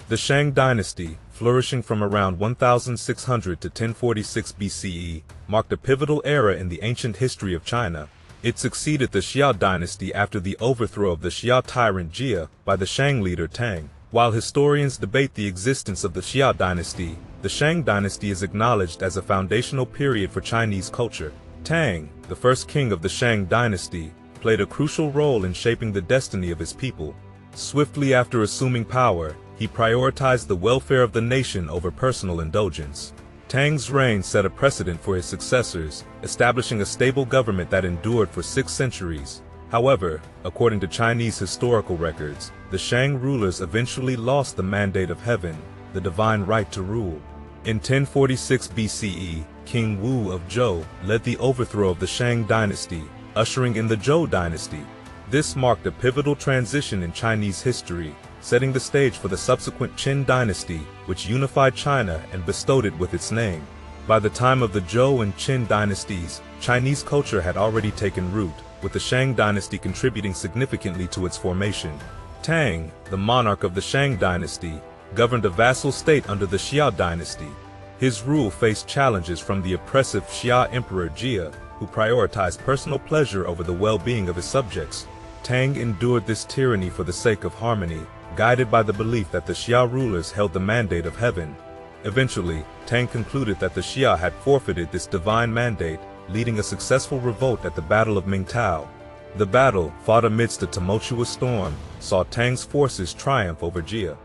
The Shang Dynasty, flourishing from around 1600 to 1046 BCE, marked a pivotal era in the ancient history of China. It succeeded the Xia Dynasty after the overthrow of the Xia tyrant Jia by the Shang leader Tang. While historians debate the existence of the Xia Dynasty, the Shang Dynasty is acknowledged as a foundational period for Chinese culture. Tang, the first king of the Shang Dynasty, played a crucial role in shaping the destiny of his people. Swiftly after assuming power, he prioritized the welfare of the nation over personal indulgence. Tang's reign set a precedent for his successors, establishing a stable government that endured for 6 centuries. However, according to Chinese historical records, the Shang rulers eventually lost the mandate of heaven, the divine right to rule. In 1046 BCE, King Wu of Zhou led the overthrow of the Shang dynasty, ushering in the Zhou dynasty. This marked a pivotal transition in Chinese history, setting the stage for the subsequent Qin dynasty, which unified China and bestowed it with its name. By the time of the Zhou and Qin dynasties, Chinese culture had already taken root, with the Shang dynasty contributing significantly to its formation. Tang, the monarch of the Shang dynasty, governed a vassal state under the Xia dynasty. His rule faced challenges from the oppressive Xia emperor Jia, who prioritized personal pleasure over the well-being of his subjects. Tang endured this tyranny for the sake of harmony, guided by the belief that the Xia rulers held the mandate of heaven. Eventually, Tang concluded that the Xia had forfeited this divine mandate, leading a successful revolt at the Battle of Mingtao. The battle, fought amidst a tumultuous storm, saw Tang's forces triumph over Jia.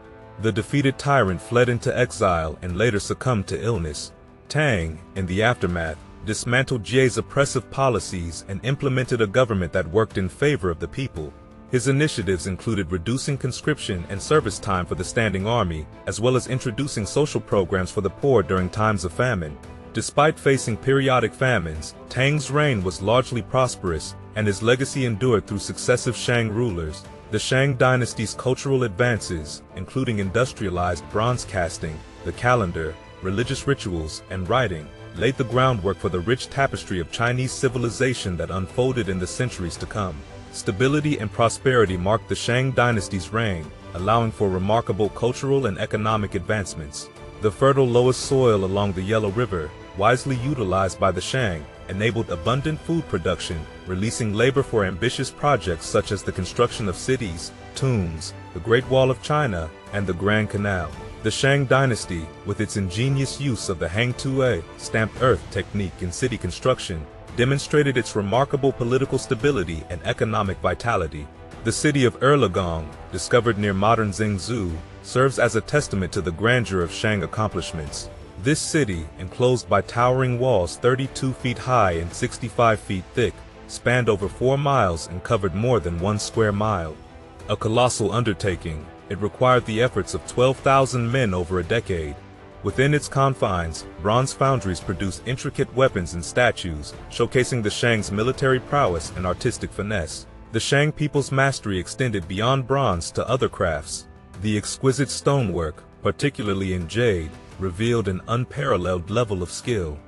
The defeated tyrant fled into exile and later succumbed to illness. Tang, in the aftermath, dismantled Jia's oppressive policies and implemented a government that worked in favor of the people. His initiatives included reducing conscription and service time for the standing army, as well as introducing social programs for the poor during times of famine. Despite facing periodic famines, Tang's reign was largely prosperous, and his legacy endured through successive Shang rulers. The Shang dynasty's cultural advances, including industrialized bronze casting, the calendar, religious rituals, and writing, laid the groundwork for the rich tapestry of Chinese civilization that unfolded in the centuries to come. Stability and prosperity marked the Shang dynasty's reign, allowing for remarkable cultural and economic advancements. The fertile loess soil along the Yellow River, wisely utilized by the Shang, enabled abundant food production, releasing labor for ambitious projects such as the construction of cities, tombs, the Great Wall of China, and the Grand Canal. The Shang dynasty, with its ingenious use of the hang tuo, stamped earth technique in city construction, demonstrated its remarkable political stability and economic vitality. The city of Erlagong, discovered near modern Zhengzhou, serves as a testament to the grandeur of Shang accomplishments. This city, enclosed by towering walls 32 feet high and 65 feet thick, spanned over 4 miles and covered more than 1 square mile. A colossal undertaking, it required the efforts of 12,000 men over a decade. Within its confines, bronze foundries produced intricate weapons and statues, showcasing the Shang's military prowess and artistic finesse. The Shang people's mastery extended beyond bronze to other crafts. The exquisite stonework, particularly in jade, revealed an unparalleled level of skill.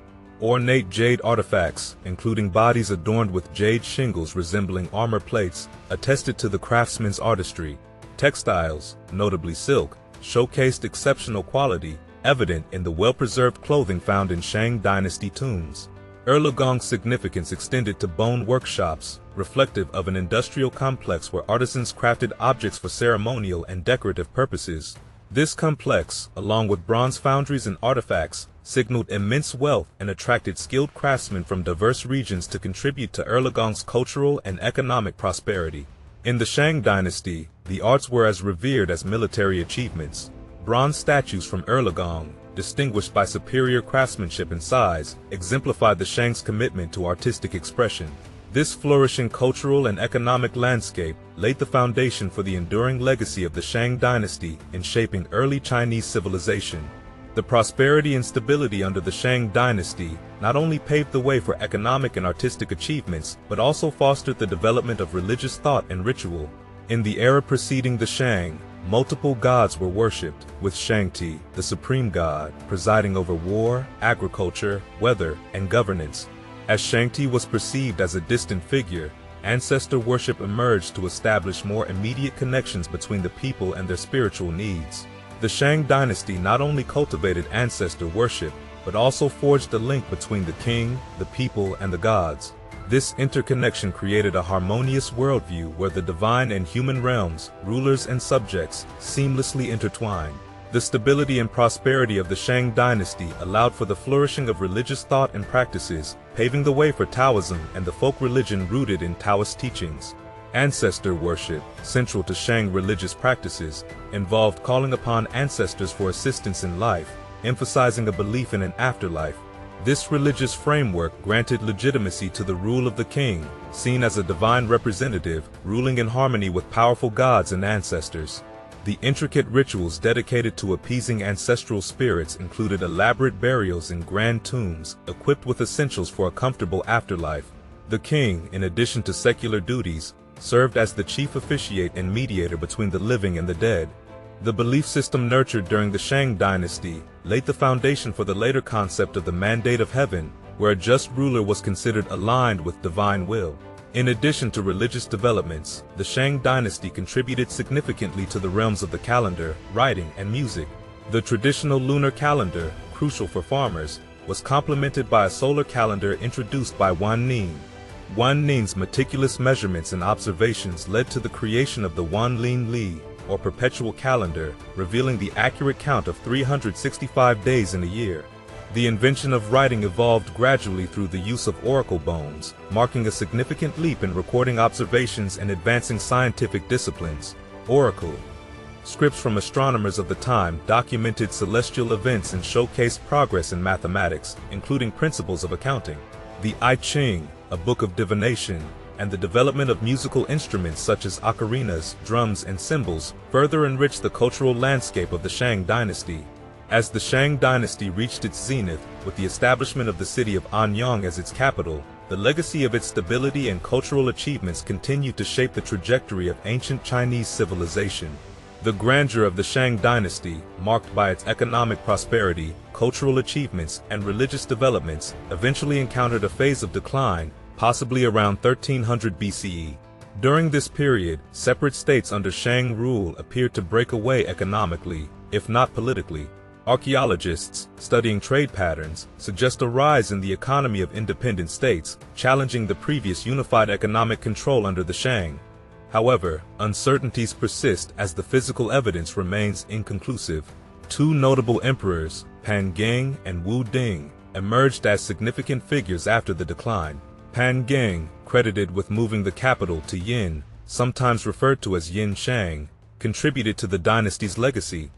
Ornate jade artifacts, including bodies adorned with jade shingles resembling armor plates, attested to the craftsman's artistry. Textiles, notably silk, showcased exceptional quality, evident in the well-preserved clothing found in Shang dynasty tombs. Erlagong's significance extended to bone workshops, reflective of an industrial complex where artisans crafted objects for ceremonial and decorative purposes. This complex, along with bronze foundries and artifacts, signaled immense wealth and attracted skilled craftsmen from diverse regions to contribute to Erlagong's cultural and economic prosperity. In the Shang dynasty, the arts were as revered as military achievements. Bronze statues from Erlagong, distinguished by superior craftsmanship and size, exemplified the Shang's commitment to artistic expression. This flourishing cultural and economic landscape laid the foundation for the enduring legacy of the Shang dynasty in shaping early Chinese civilization. The prosperity and stability under the Shang dynasty not only paved the way for economic and artistic achievements, but also fostered the development of religious thought and ritual. In the era preceding the Shang, multiple gods were worshipped, with Shangti, the supreme god, presiding over war, agriculture, weather, and governance. As Shangti was perceived as a distant figure, ancestor worship emerged to establish more immediate connections between the people and their spiritual needs. The Shang Dynasty not only cultivated ancestor worship, but also forged a link between the king, the people, and the gods. This interconnection created a harmonious worldview where the divine and human realms, rulers and subjects, seamlessly intertwined. The stability and prosperity of the Shang Dynasty allowed for the flourishing of religious thought and practices, paving the way for Taoism and the folk religion rooted in Taoist teachings. Ancestor worship, central to Shang religious practices, involved calling upon ancestors for assistance in life, emphasizing a belief in an afterlife. This religious framework granted legitimacy to the rule of the king, seen as a divine representative, ruling in harmony with powerful gods and ancestors. The intricate rituals dedicated to appeasing ancestral spirits included elaborate burials in grand tombs, equipped with essentials for a comfortable afterlife. The king, in addition to secular duties, served as the chief officiate and mediator between the living and the dead. The belief system nurtured during the Shang Dynasty laid the foundation for the later concept of the mandate of heaven, where a just ruler was considered aligned with divine will. In addition to religious developments, the Shang Dynasty contributed significantly to the realms of the calendar, writing, and music. The traditional lunar calendar, crucial for farmers, was complemented by a solar calendar introduced by Wan Ning. Wan Ning's meticulous measurements and observations led to the creation of the Wan Lin Li, or perpetual calendar, revealing the accurate count of 365 days in a year. The invention of writing evolved gradually through the use of oracle bones, marking a significant leap in recording observations and advancing scientific disciplines. Oracle scripts from astronomers of the time documented celestial events and showcased progress in mathematics, including principles of accounting. The I Ching, a book of divination, and the development of musical instruments such as ocarinas, drums, and cymbals further enriched the cultural landscape of the Shang Dynasty. As the Shang Dynasty reached its zenith, with the establishment of the city of Anyang as its capital, the legacy of its stability and cultural achievements continued to shape the trajectory of ancient Chinese civilization. The grandeur of the Shang Dynasty, marked by its economic prosperity, cultural achievements, and religious developments, eventually encountered a phase of decline, possibly around 1300 BCE. During this period, separate states under Shang rule appeared to break away economically, if not politically. Archaeologists, studying trade patterns, suggest a rise in the economy of independent states, challenging the previous unified economic control under the Shang. However, uncertainties persist as the physical evidence remains inconclusive. Two notable emperors, Pan Geng and Wu Ding, emerged as significant figures after the decline. Pan Geng, credited with moving the capital to Yin, sometimes referred to as Yin Shang, contributed to the dynasty's legacy.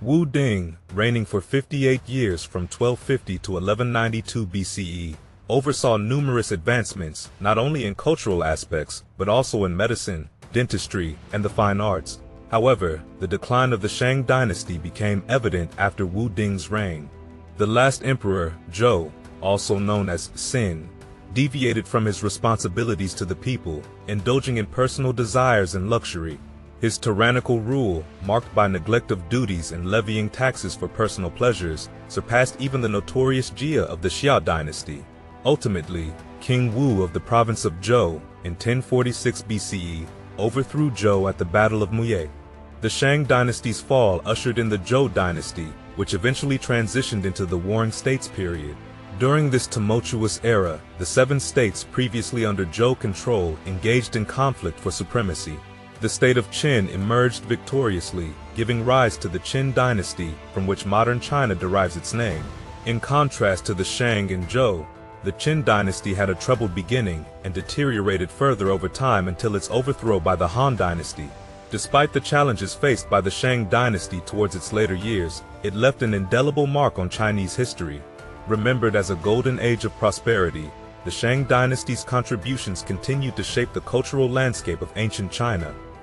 Wu Ding, reigning for 58 years from 1250 to 1192 BCE, oversaw numerous advancements, not only in cultural aspects, but also in medicine, dentistry, and the fine arts. However, the decline of the Shang dynasty became evident after Wu Ding's reign. The last emperor, Zhou, also known as Xin, deviated from his responsibilities to the people, indulging in personal desires and luxury. His tyrannical rule, marked by neglect of duties and levying taxes for personal pleasures, surpassed even the notorious Jia of the Xia dynasty. Ultimately, King Wu of the province of Zhou, in 1046 BCE, overthrew Zhou at the Battle of Muye. The Shang dynasty's fall ushered in the Zhou dynasty, which eventually transitioned into the Warring States period. During this tumultuous era, the 7 states previously under Zhou control engaged in conflict for supremacy. The state of Qin emerged victoriously, giving rise to the Qin dynasty, from which modern China derives its name. In contrast to the Shang and Zhou, the Qin dynasty had a troubled beginning and deteriorated further over time until its overthrow by the Han dynasty. Despite the challenges faced by the Shang dynasty towards its later years, it left an indelible mark on Chinese history. Remembered as a golden age of prosperity, the Shang dynasty's contributions continued to shape the cultural landscape of ancient China.